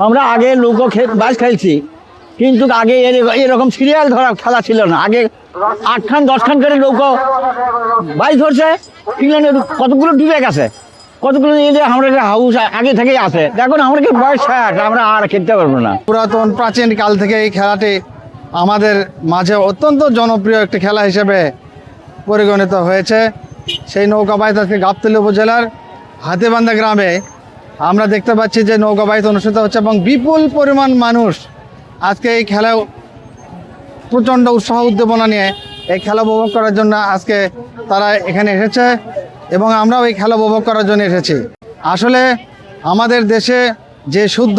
আমরা আগে লুকো বাস খেলছি, কিন্তু আগে এরকম সিরিয়াল ধরা খেলা ছিল না। আগে 8খান 10খান করে নৌকো বাইশ ধরছে, ইংল্যান্ডের কতগুলো ডুবে গেছে, কতগুলো আমরা হাউস আগে থেকেই আছে। দেখুন আমরা কি বয়স 60, আমরা আর খেলতে পারবো না। পুরাতন প্রাচীন কাল থেকে এই খেলাটি আমাদের মাঝে অত্যন্ত জনপ্রিয় একটি খেলা হিসেবে পরিগণিত হয়েছে। সেই নৌকা বাইচ আজকে গাবতলী উপজেলার হাতিবান্ধা গ্রামে আমরা দেখতে পাচ্ছি যে নৌকা বাইচ অনুষ্ঠিত হচ্ছে এবং বিপুল পরিমাণ মানুষ আজকে এই খেলায় প্রচণ্ড উৎসাহ উদ্দীপনা নিয়ে এই খেলা উপভোগ করার জন্য আজকে তারা এখানে এসেছে এবং আমরাও এই খেলা উপভোগ করার জন্য এসেছি। আসলে আমাদের দেশে যে শুদ্ধ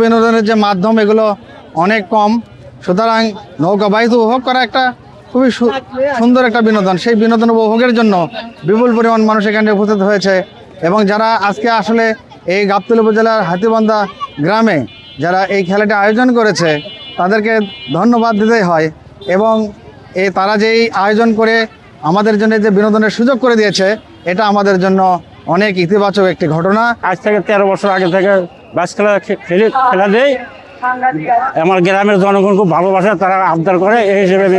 বিনোদনের যে মাধ্যম এগুলো অনেক কম, সুতরাং নৌকা বাইচ উপভোগ করা একটা খুবই সুন্দর একটা বিনোদন। সেই বিনোদন উপভোগের জন্য বিপুল পরিমাণ মানুষ এখানে উপস্থিত হয়েছে এবং যারা আজকে আসলে এই গাবতলী উপজেলার হাতিবান্ধা গ্রামে যারা এই খেলাটা আয়োজন করেছে তাদেরকে ধন্যবাদ দিতেই হয়। এবং তারা যেই আয়োজন করে আমাদের জন্য যে বিনোদনের সুযোগ করে দিয়েছে, এটা আমাদের জন্য অনেক ইতিবাচক একটি ঘটনা। আজ থেকে 13 বছর আগে থেকে বাস খেলা দেয়। আমার গ্রামের জনগণ খুব ভালোবাসে, তারা আবদার করে, এই হিসেবে আমি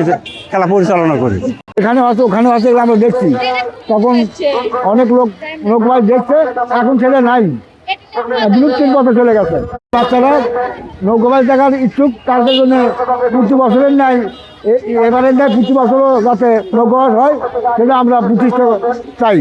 খেলা পরিচালনা করি। এখানে আছে ওখানে আছে, আমরা দেখছি তখন অনেক লোক দেখছে, এখন ছেলে নাই, বিলুপ্তির পথে চলে গেছে। বাচ্চারা নৌকাবাজ দেখার ইচ্ছুক, তাদের জন্য 50 বছরের নাই, এবারের নাই 50 বছরও যাতে নৌকাবাজ হয়, সেটা আমরা প্রতিষ্ঠা চাই।